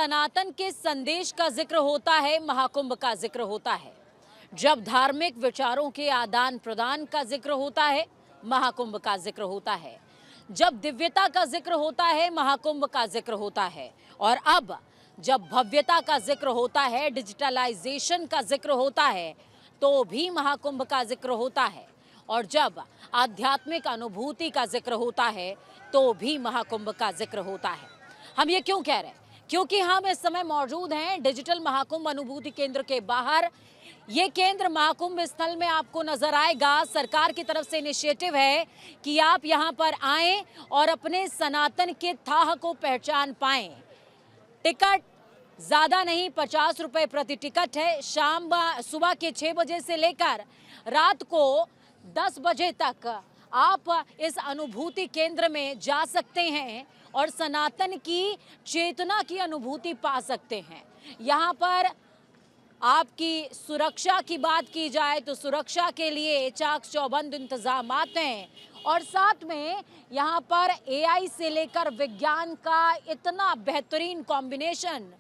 सनातन के संदेश का जिक्र होता है, महाकुंभ का जिक्र होता है। जब धार्मिक विचारों के आदान प्रदान का जिक्र होता है, महाकुंभ का जिक्र होता है। जब दिव्यता का जिक्र होता है, महाकुंभ का जिक्र होता है। और अब जब भव्यता का जिक्र होता है, डिजिटलाइजेशन का जिक्र होता है, तो भी महाकुंभ का जिक्र होता है। और जब आध्यात्मिक अनुभूति का जिक्र होता है, तो भी महाकुंभ का जिक्र होता है। हम ये क्यों कह रहे हैं? क्योंकि हम इस समय मौजूद हैं डिजिटल महाकुंभ अनुभूति केंद्र के बाहर। ये केंद्र महाकुंभ स्थल में आपको नजर आएगा। सरकार की तरफ से इनिशिएटिव है कि आप यहाँ पर आएं और अपने सनातन के थाह को पहचान पाएं। टिकट ज़्यादा नहीं, 50 रुपये प्रति टिकट है। सुबह के 6 बजे से लेकर रात को 10 बजे तक आप इस अनुभूति केंद्र में जा सकते हैं और सनातन की चेतना की अनुभूति पा सकते हैं। यहाँ पर आपकी सुरक्षा की बात की जाए तो सुरक्षा के लिए चाक चौबंद इंतजामात हैं और साथ में यहाँ पर एआई से लेकर विज्ञान का इतना बेहतरीन कॉम्बिनेशन।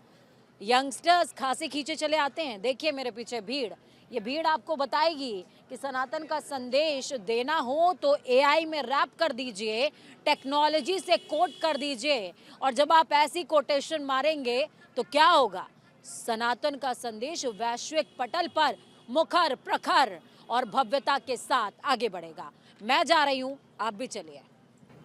यंगस्टर्स खासे खींचे चले आते हैं। देखिए मेरे पीछे भीड़, ये भीड़ आपको बताएगी कि सनातन का संदेश देना हो तो एआई में रैप कर दीजिए, टेक्नोलॉजी से कोट कर दीजिए और जब आप ऐसी कोटेशन मारेंगे तो क्या होगा? सनातन का संदेश वैश्विक पटल पर मुखर प्रखर और भव्यता के साथ आगे बढ़ेगा। मैं जा रही हूँ, आप भी चलिए।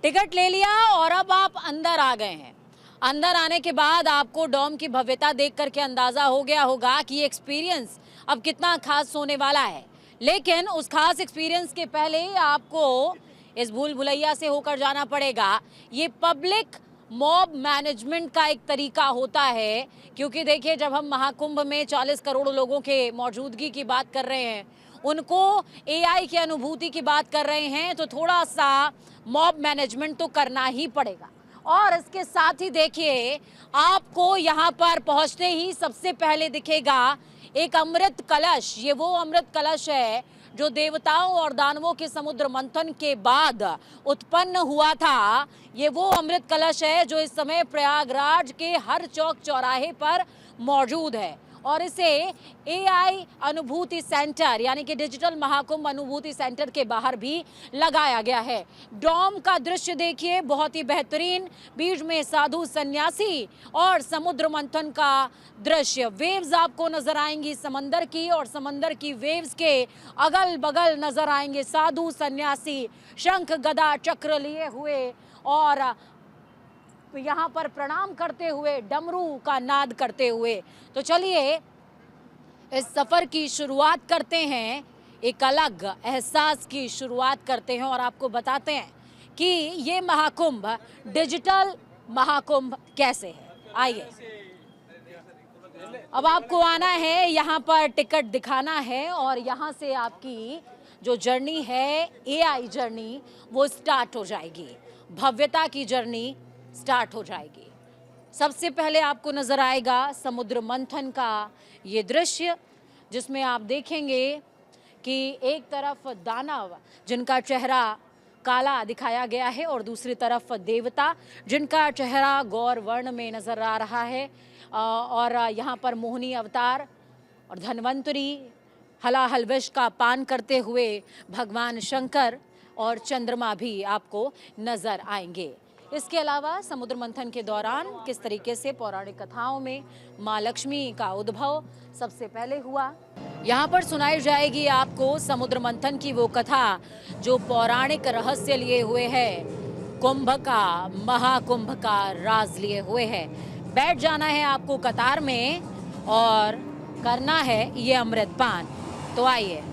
टिकट ले लिया और अब आप अंदर आ गए हैं। अंदर आने के बाद आपको डोम की भव्यता देख करके अंदाजा हो गया होगा कि ये एक्सपीरियंस अब कितना खास होने वाला है। लेकिन उस खास एक्सपीरियंस के पहले आपको इस भूल भुलैया से होकर जाना पड़ेगा। ये पब्लिक मॉब मैनेजमेंट का एक तरीका होता है, क्योंकि देखिए जब हम महाकुंभ में 40 करोड़ लोगों के मौजूदगी की बात कर रहे हैं, उनको एआई की अनुभूति की बात कर रहे हैं, तो थोड़ा सा मॉब मैनेजमेंट तो करना ही पड़ेगा। और इसके साथ ही देखिए आपको यहाँ पर पहुँचते ही सबसे पहले दिखेगा एक अमृत कलश। ये वो अमृत कलश है जो देवताओं और दानवों के समुद्र मंथन के बाद उत्पन्न हुआ था। ये वो अमृत कलश है जो इस समय प्रयागराज के हर चौक चौराहे पर मौजूद है और इसे एआई अनुभूति सेंटर यानी कि डिजिटल महाकुंभ अनुभूति सेंटर के बाहर भी लगाया गया है। डोम का दृश्य देखिए, बहुत ही बेहतरीन। बीच में साधु सन्यासी और समुद्र मंथन का दृश्य। वेव्स आपको नजर आएंगी समंदर की और समंदर की वेव्स के अगल बगल नजर आएंगे साधु सन्यासी शंख गदा चक्र लिए हुए और यहाँ पर प्रणाम करते हुए, डमरू का नाद करते हुए। तो चलिए इस सफर की शुरुआत करते हैं, एक अलग एहसास की शुरुआत करते हैं और आपको बताते हैं कि ये महाकुंभ डिजिटल महाकुंभ कैसे है। आइए, अब आपको आना है, यहाँ पर टिकट दिखाना है और यहाँ से आपकी जो जर्नी है एआई जर्नी वो स्टार्ट हो जाएगी। भव्यता की जर्नी स्टार्ट हो जाएगी। सबसे पहले आपको नजर आएगा समुद्र मंथन का ये दृश्य, जिसमें आप देखेंगे कि एक तरफ दानव जिनका चेहरा काला दिखाया गया है और दूसरी तरफ देवता जिनका चेहरा गौर वर्ण में नजर आ रहा है। और यहाँ पर मोहिनी अवतार और धन्वंतरी हलाहल विष का पान करते हुए भगवान शंकर और चंद्रमा भी आपको नजर आएंगे। इसके अलावा समुद्र मंथन के दौरान किस तरीके से पौराणिक कथाओं में माँ लक्ष्मी का उद्भव सबसे पहले हुआ, यहाँ पर सुनाई जाएगी आपको समुद्र मंथन की वो कथा जो पौराणिक रहस्य लिए हुए है, कुंभ का महाकुंभ का राज लिए हुए है। बैठ जाना है आपको कतार में और करना है ये अमृतपान। तो आइए,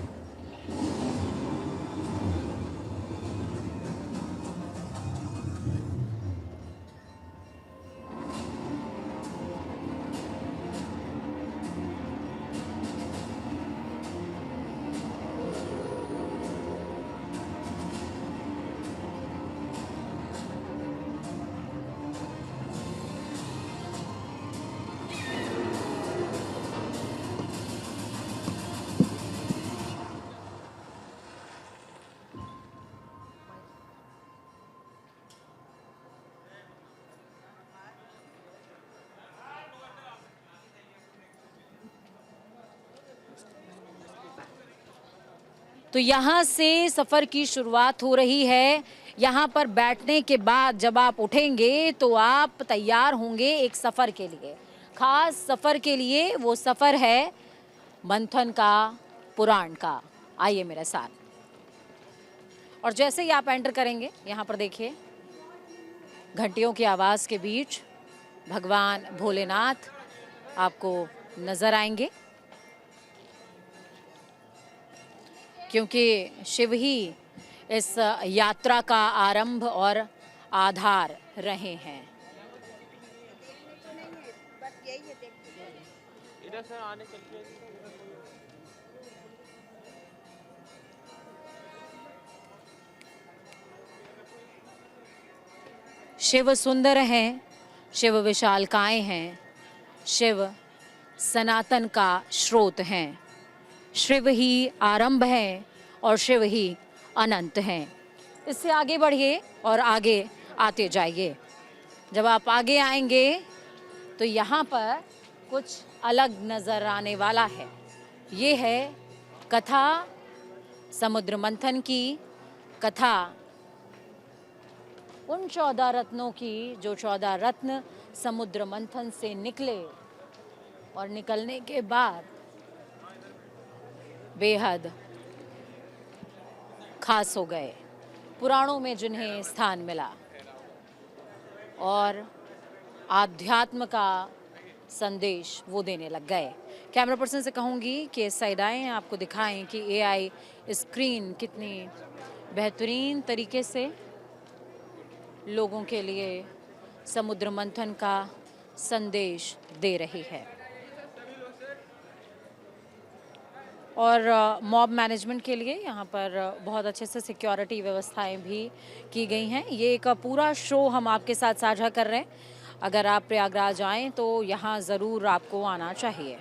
तो यहाँ से सफ़र की शुरुआत हो रही है। यहाँ पर बैठने के बाद जब आप उठेंगे तो आप तैयार होंगे एक सफ़र के लिए, ख़ास सफ़र के लिए। वो सफ़र है मंथन का, पुराण का। आइए मेरे साथ। और जैसे ही आप एंटर करेंगे, यहाँ पर देखिए घंटियों की आवाज़ के बीच भगवान भोलेनाथ आपको नज़र आएंगे, क्योंकि शिव ही इस यात्रा का आरंभ और आधार रहे हैं। शिव सुंदर हैं, शिव विशालकाय हैं, शिव सनातन का स्रोत हैं, शिव ही आरंभ है और शिव ही अनंत हैं। इससे आगे बढ़िए और आगे आते जाइए। जब आप आगे आएंगे तो यहाँ पर कुछ अलग नज़र आने वाला है। ये है कथा समुद्र मंथन की, कथा उन 14 रत्नों की जो 14 रत्न समुद्र मंथन से निकले और निकलने के बाद बेहद खास हो गए, पुराणों में जिन्हें स्थान मिला और आध्यात्म का संदेश वो देने लग गए। कैमरा पर्सन से कहूँगी कि इस साइड आएँ, आपको दिखाएं कि एआई स्क्रीन कितनी बेहतरीन तरीके से लोगों के लिए समुद्र मंथन का संदेश दे रही है। और मॉब मैनेजमेंट के लिए यहाँ पर बहुत अच्छे से सिक्योरिटी व्यवस्थाएं भी की गई हैं। ये एक पूरा शो हम आपके साथ साझा कर रहे हैं। अगर आप प्रयागराज आएँ तो यहाँ ज़रूर आपको आना चाहिए।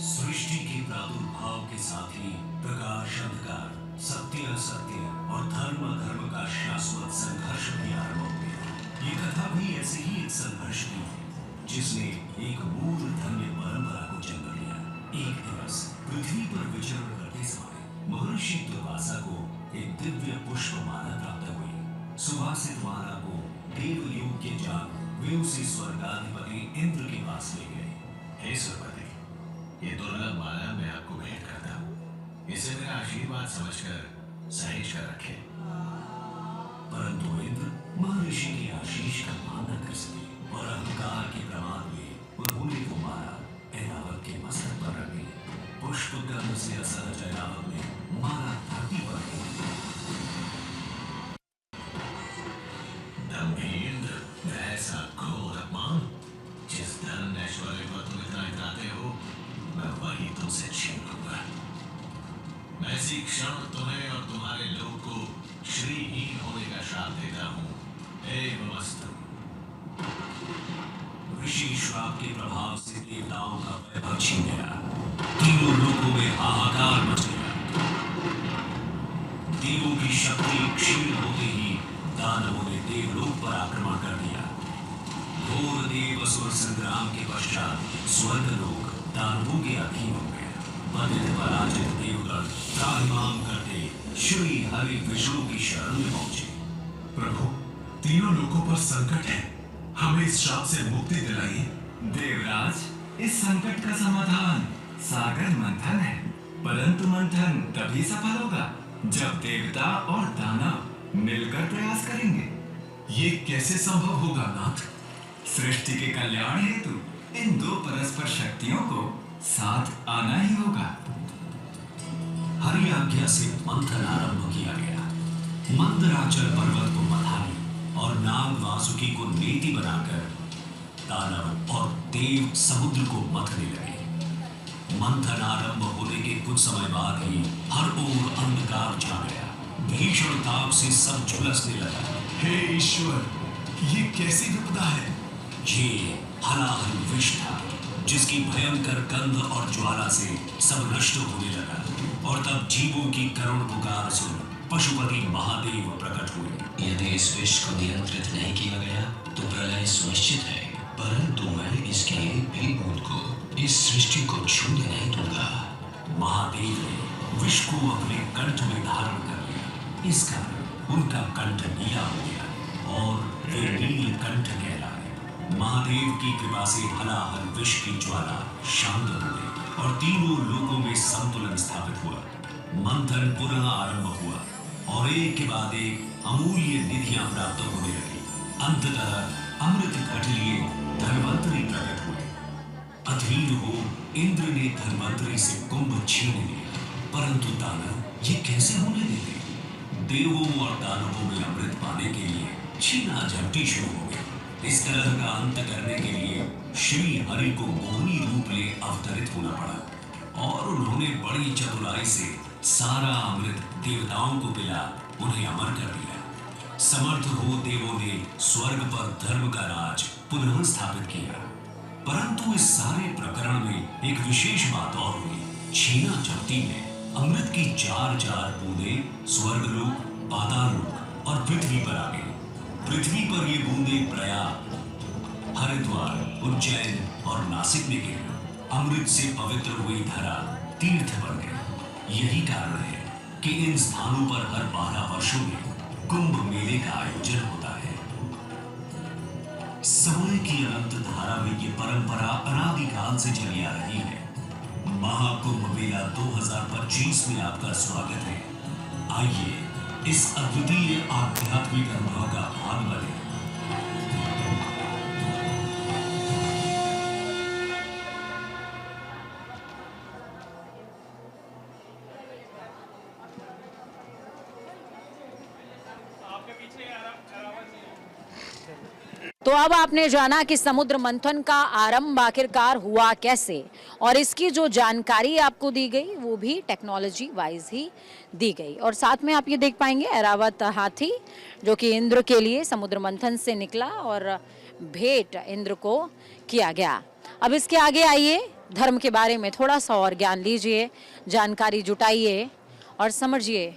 सृष्टि के प्रादुर्भाव के साथ ही प्रकाश अंधकार, सत्य असत्य और धर्म अधर्म का शाश्वत संघर्ष भी आरंभ हो गया। ये कथा भी ऐसे ही एक संघर्ष की है, जिसने एक मूल धन्य परंपरा को जन्म लिया। एक दिवस पृथ्वी पर विचरण करते समय महर्षि दुर्वासा को एक दिव्य पुष्पमाला प्राप्त हुई। सुवासित माला को देवलोक के जाग वे उसे स्वर्गाधिपति इंद्र के पास ले गए। हे सुरपति, ये दुर्लभ माला मैं आपको भेंट करता हूँ। इसे मेरा आशीर्वाद समझकर सहेज कर रखें। परंतु इंद्र महर्षि के आशीष का मान न कर सके और अहंकार के प्रमाद में उन्होंने वो माला ऐरावत के मस्तक पर रख दी। पुष्प गंध से असहज ऐरावत ने माला धरती पर दम्भी इंद्र, ऐसा घोर अपमान, जिस धन ऐश्वर्य पर तुम इतना इतराते हो, मैं वही तुमसे छीन लूंगा। मैं इसी क्षण तुम्हें और तुम्हारे लोग को श्रीहीन होने का श्राप देता हूँ। एवमस्तु। ऋषि श्राप के प्रभाव से देवताओं का वैभव छीन गया। तीनों लोगों में हाहाकार मच गया। देवों की शक्ति क्षीण होते ही दानवों ने देवलोक पर आक्रमण कर दिया। घोर देव असुर संग्राम के पश्चात स्वर्गलोक दानवों के अधीन हो गया। पतित पराजित देवगण त्राहिमाम करते श्री हरि विष्णु की शरण में पहुंचे। प्रभु, तीनों लोगों पर संकट है, हमें इस श्राप से मुक्ति दिलाइए। देवराज, इस संकट का समाधान सागर मंथन है, परंतु मंथन तभी सफल होगा जब देवता और दानव मिलकर प्रयास करेंगे। ये कैसे संभव होगा नाथ? सृष्टि के कल्याण हेतु इन दो परस्पर शक्तियों को साथ आना ही होगा। हरि आज्ञा से मंथन आरंभ किया गया। मंदराचल पर्वत को मथाई और नाग वासुकी को नेति बनाकर दानव और देव समुद्र को मथने लगे। मंथन आरंभ होने के कुछ समय बाद ही हर ओर अंधकार छा गया। भीषण ताप से सब झुलसने लगा। हे ईश्वर, ये कैसी विपदा है? ये हलाहल विष था, जिसकी भयंकर गंध और ज्वाला से सब नष्ट होने लगा। और तब जीवों की करुण पुकार सुन पशुपति महादेव प्रकट हुए। यदि इस विष को नियंत्रित नहीं किया गया तो प्रलय सुनिश्चित है। परंतु मैं इसकी एक भी बूंद को इस सृष्टि को छूने नहीं दूंगा। महादेव ने विष को अपने कंठ में धारण कर लिया। इस कारण उनका कंठ नीला हो गया और वे नीलकंठ कहलाए। महादेव की कृपा से हलाहल विष की ज्वाला शांत हो गई और तीनों लोगों में संतुलन स्थापित हुआ। मंथन पुनः आरंभ हुआ और एक के बाद एक अमूल्य निधियां प्राप्त होने लगी। अंततः अमृत घट लिए धन्वंतरी प्रकट हुए। अधीर हो इंद्र ने धन्वंतरी से कुंभ छीन लिया, परंतु दानव ये कैसे होने देते? देवों और दानवों में अमृत पाने के लिए छीना झपटी शुरू हो गई। इस कलह का अंत करने के लिए श्री हरि को मोहनी रूप ले अवतरित होना पड़ा और उन्होंने बड़ी चतुराई से सारा अमृत देवताओं को पिला उन्हें अमर कर दिया। समर्थ हो देवों ने स्वर्ग पर धर्म का राज पुनः स्थापित किया। परंतु इस सारे प्रकरण में एक विशेष बात और हुई। छीना झपटी में अमृत की 4-4 बूंदे स्वर्गलोक, पाताललोक और पृथ्वी पर आ गई। पृथ्वी पर ये बूंदे प्रयाग, हरिद्वार, उज्जैन और नासिक में गिरी। अमृत से पवित्र हुई धरा तीर्थ बन गई। यही कारण है कि इन स्थानों पर हर 12 वर्षों में कुंभ मेले का आयोजन होता है। समय की अनंत धारा में ये परंपरा अनादिकाल से चली आ रही है। महाकुंभ मेला 2025 में आपका स्वागत है। आइए इस अद्वितीय आध्यात्मिक अनुभव का भाग बने। तो अब आपने जाना कि समुद्र मंथन का आरंभ आखिरकार हुआ कैसे, और इसकी जो जानकारी आपको दी गई वो भी टेक्नोलॉजी वाइज ही दी गई। और साथ में आप ये देख पाएंगे ऐरावत हाथी जो कि इंद्र के लिए समुद्र मंथन से निकला और भेंट इंद्र को किया गया। अब इसके आगे आइए, धर्म के बारे में थोड़ा सा और ज्ञान लीजिए, जानकारी जुटाइए और समझिए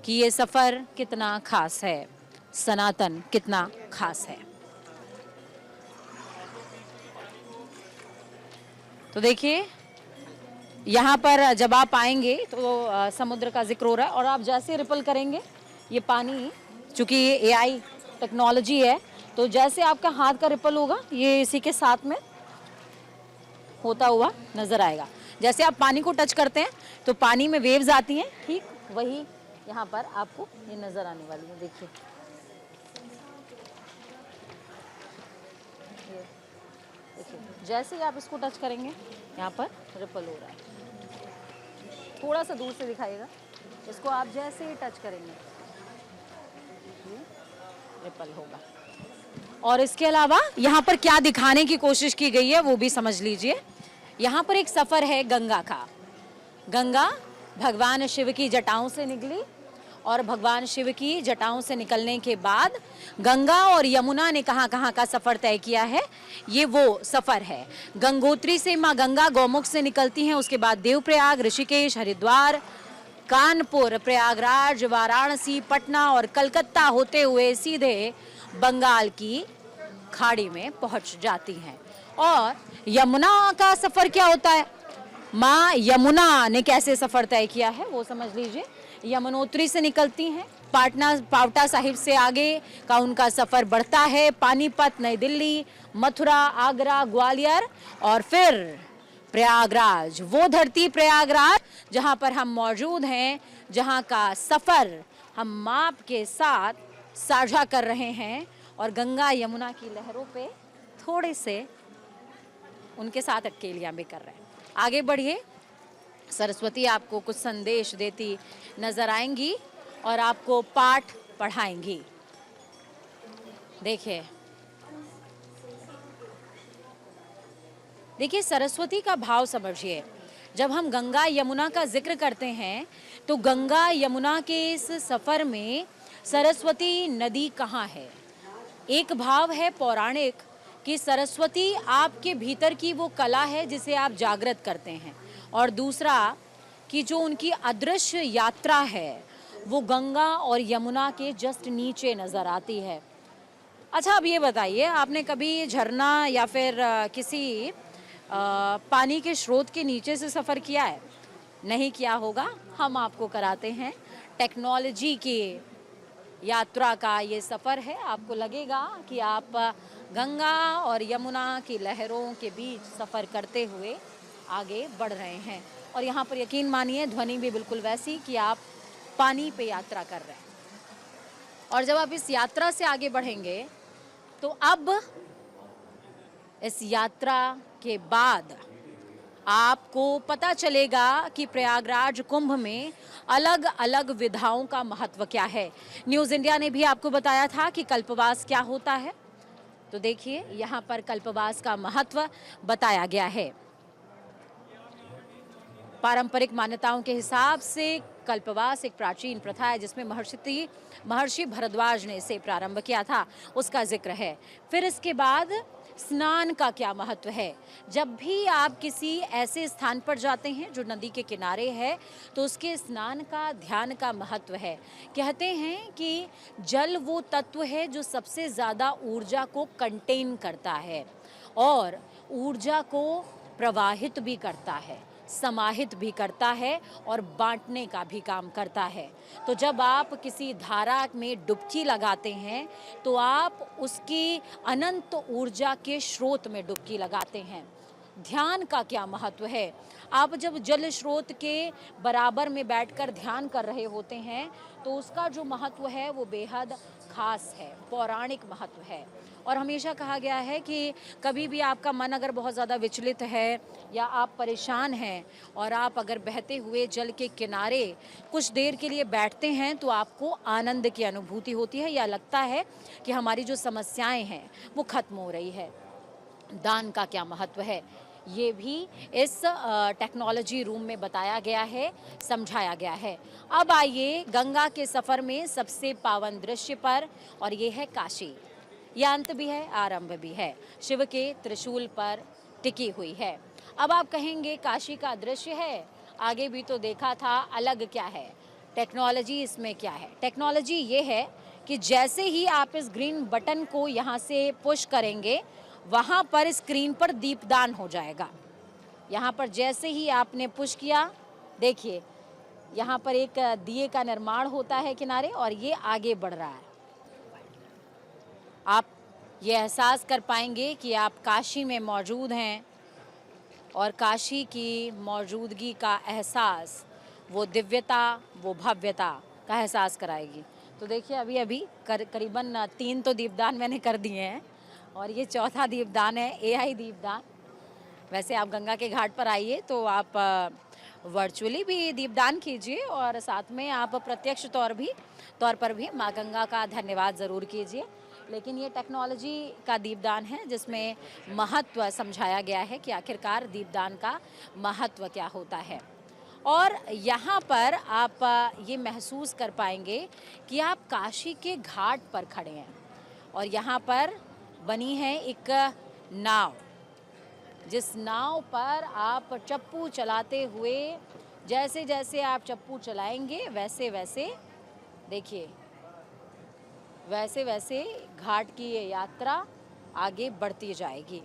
कि ये सफ़र कितना खास है, सनातन कितना खास है। तो देखिए यहाँ पर जब आप आएंगे तो समुद्र का जिक्र हो रहा है और आप जैसे रिपल करेंगे ये पानी, चूँकि ये एआई टेक्नोलॉजी है, तो जैसे आपका हाथ का रिपल होगा ये इसी के साथ में होता हुआ नज़र आएगा। जैसे आप पानी को टच करते हैं तो पानी में वेव्स आती हैं, ठीक वही यहाँ पर आपको ये नज़र आने वाली है। देखिए जैसे ही आप इसको टच करेंगे यहाँ पर रिपल हो रहा है। थोड़ा सा दूर से दिखाइएगा, इसको आप जैसे ही टच करेंगे ये रिपल होगा। और इसके अलावा यहाँ पर क्या दिखाने की कोशिश की गई है वो भी समझ लीजिए। यहाँ पर एक सफ़र है गंगा का। गंगा भगवान शिव की जटाओं से निकली और भगवान शिव की जटाओं से निकलने के बाद गंगा और यमुना ने कहाँ कहाँ का सफ़र तय किया है, ये वो सफ़र है। गंगोत्री से माँ गंगा गौमुख से निकलती हैं, उसके बाद देवप्रयाग, ऋषिकेश, हरिद्वार, कानपुर, प्रयागराज, वाराणसी, पटना और कलकत्ता होते हुए सीधे बंगाल की खाड़ी में पहुँच जाती हैं। और यमुना का सफ़र क्या होता है, माँ यमुना ने कैसे सफ़र तय किया है वो समझ लीजिए। यमुनोत्री से निकलती हैं, पावटा साहिब से आगे का उनका सफ़र बढ़ता है, पानीपत, नई दिल्ली, मथुरा, आगरा, ग्वालियर और फिर प्रयागराज, वो धरती प्रयागराज जहाँ पर हम मौजूद हैं, जहाँ का सफ़र हम माप के साथ साझा कर रहे हैं और गंगा यमुना की लहरों पे थोड़े से उनके साथ अटकेलियाँ भी कर रहे हैं। आगे बढ़िए, सरस्वती आपको कुछ संदेश देती नजर आएंगी और आपको पाठ पढ़ाएंगी। देखिए सरस्वती का भाव समझिए। जब हम गंगा यमुना का जिक्र करते हैं तो गंगा यमुना के इस सफ़र में सरस्वती नदी कहाँ है। एक भाव है पौराणिक कि सरस्वती आपके भीतर की वो कला है जिसे आप जागृत करते हैं, और दूसरा कि जो उनकी अदृश्य यात्रा है वो गंगा और यमुना के जस्ट नीचे नज़र आती है। अच्छा, अब ये बताइए, आपने कभी झरना या फिर किसी पानी के स्रोत के नीचे से सफ़र किया है? नहीं किया होगा, हम आपको कराते हैं। टेक्नोलॉजी की यात्रा का ये सफ़र है। आपको लगेगा कि आप गंगा और यमुना की लहरों के बीच सफ़र करते हुए आगे बढ़ रहे हैं। और यहाँ पर यकीन मानिए, ध्वनि भी बिल्कुल वैसी कि आप पानी पे यात्रा कर रहे हैं। और जब आप इस यात्रा से आगे बढ़ेंगे तो अब इस यात्रा के बाद आपको पता चलेगा कि प्रयागराज कुंभ में अलग अलग विधाओं का महत्व क्या है। न्यूज़ इंडिया ने भी आपको बताया था कि कल्पवास क्या होता है। तो देखिए, यहाँ पर कल्पवास का महत्व बताया गया है। पारंपरिक मान्यताओं के हिसाब से कल्पवास एक प्राचीन प्रथा है जिसमें महर्षि भरद्वाज ने इसे प्रारंभ किया था, उसका जिक्र है। फिर इसके बाद स्नान का क्या महत्व है। जब भी आप किसी ऐसे स्थान पर जाते हैं जो नदी के किनारे है, तो उसके स्नान का, ध्यान का महत्व है। कहते हैं कि जल वो तत्व है जो सबसे ज़्यादा ऊर्जा को कंटेन करता है और ऊर्जा को प्रवाहित भी करता है, समाहित भी करता है और बांटने का भी काम करता है। तो जब आप किसी धारा में डुबकी लगाते हैं तो आप उसकी अनंत ऊर्जा के स्रोत में डुबकी लगाते हैं। ध्यान का क्या महत्व है। आप जब जल स्रोत के बराबर में बैठकर ध्यान कर रहे होते हैं तो उसका जो महत्व है वो बेहद खास है, पौराणिक महत्व है। और हमेशा कहा गया है कि कभी भी आपका मन अगर बहुत ज़्यादा विचलित है या आप परेशान हैं और आप अगर बहते हुए जल के किनारे कुछ देर के लिए बैठते हैं तो आपको आनंद की अनुभूति होती है, या लगता है कि हमारी जो समस्याएं हैं वो खत्म हो रही है। दान का क्या महत्व है, ये भी इस टेक्नोलॉजी रूम में बताया गया है, समझाया गया है। अब आइए गंगा के सफ़र में सबसे पावन दृश्य पर, और ये है काशी। यह अंत भी है, आरंभ भी है, शिव के त्रिशूल पर टिकी हुई है। अब आप कहेंगे काशी का दृश्य है, आगे भी तो देखा था, अलग क्या है टेक्नोलॉजी, इसमें क्या है। टेक्नोलॉजी ये है कि जैसे ही आप इस ग्रीन बटन को यहाँ से पुश करेंगे, वहाँ पर स्क्रीन पर दीपदान हो जाएगा। यहाँ पर जैसे ही आपने पुश किया, देखिए यहाँ पर एक दिए का निर्माण होता है किनारे और ये आगे बढ़ रहा है। आप ये एहसास कर पाएंगे कि आप काशी में मौजूद हैं और काशी की मौजूदगी का एहसास, वो दिव्यता, वो भव्यता का एहसास कराएगी। तो देखिए अभी करीबन 3 तो दीपदान मैंने कर दिए हैं और ये चौथा दीपदान है, एआई दीपदान। वैसे आप गंगा के घाट पर आइए तो आप वर्चुअली भी दीपदान कीजिए और साथ में आप प्रत्यक्ष तौर पर भी माँ गंगा का धन्यवाद ज़रूर कीजिए। लेकिन ये टेक्नोलॉजी का दीपदान है जिसमें महत्व समझाया गया है कि आखिरकार दीपदान का महत्व क्या होता है। और यहाँ पर आप ये महसूस कर पाएंगे कि आप काशी के घाट पर खड़े हैं और यहाँ पर बनी है एक नाव, जिस नाव पर आप चप्पू चलाते हुए, जैसे जैसे आप चप्पू चलाएंगे वैसे वैसे, देखिए वैसे वैसे घाट की ये यात्रा आगे बढ़ती जाएगी।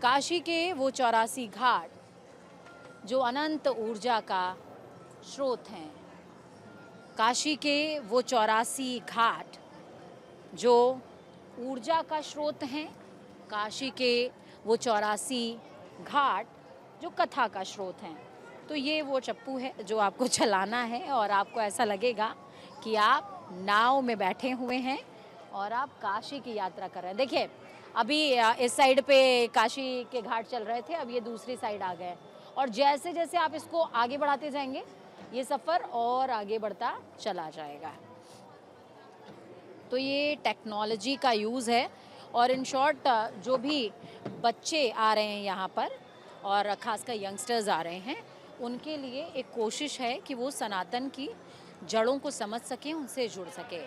काशी के वो 84 घाट जो अनंत ऊर्जा का स्रोत हैं, काशी के वो 84 घाट जो ऊर्जा का स्रोत हैं, काशी के वो 84 घाट जो कथा का स्रोत हैं। तो ये वो चप्पू है जो आपको चलाना है और आपको ऐसा लगेगा कि आप नाव में बैठे हुए हैं और आप काशी की यात्रा कर रहे हैं। देखिए अभी इस साइड पे काशी के घाट चल रहे थे, अब ये दूसरी साइड आ गए और जैसे जैसे आप इसको आगे बढ़ाते जाएंगे ये सफ़र और आगे बढ़ता चला जाएगा। तो ये टेक्नोलॉजी का यूज़ है और इन शॉर्ट जो भी बच्चे आ रहे हैं यहाँ पर और ख़ासकर यंगस्टर्स आ रहे हैं, उनके लिए एक कोशिश है कि वो सनातन की जड़ों को समझ सकें, उनसे जुड़ सकें।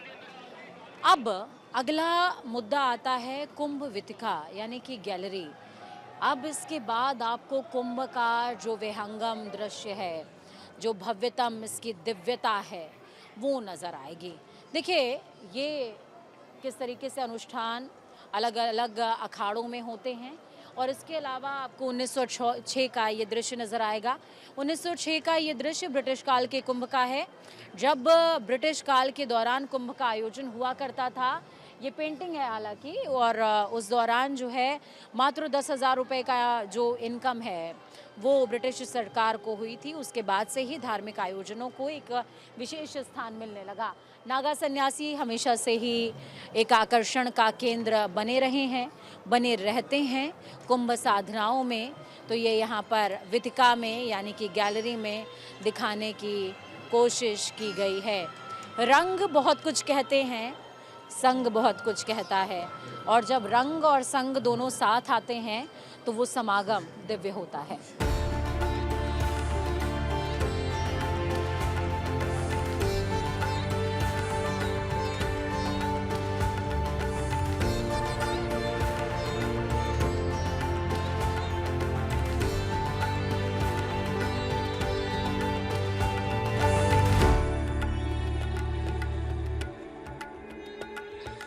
अब अगला मुद्दा आता है कुंभ वीथिका यानी कि गैलरी। अब इसके बाद आपको कुंभ का जो विहंगम दृश्य है, जो भव्यतम इसकी दिव्यता है, वो नज़र आएगी। देखिए ये किस तरीके से अनुष्ठान अलग अलग अखाड़ों में होते हैं। और इसके अलावा आपको 1906 का ये दृश्य नज़र आएगा। 1906 का ये दृश्य ब्रिटिश काल के कुंभ का है, जब ब्रिटिश काल के दौरान कुंभ का आयोजन हुआ करता था। ये पेंटिंग है हालांकि, और उस दौरान जो है मात्र 10,000 रुपये का जो इनकम है वो ब्रिटिश सरकार को हुई थी। उसके बाद से ही धार्मिक आयोजनों को एक विशेष स्थान मिलने लगा। नागा सन्यासी हमेशा से ही एक आकर्षण का केंद्र बने रहे हैं, बने रहते हैं कुंभ साधनाओं में। तो ये यहाँ पर वितिका में यानी कि गैलरी में दिखाने की कोशिश की गई है। रंग बहुत कुछ कहते हैं, संग बहुत कुछ कहता है, और जब रंग और संग दोनों साथ आते हैं तो वो समागम दिव्य होता है।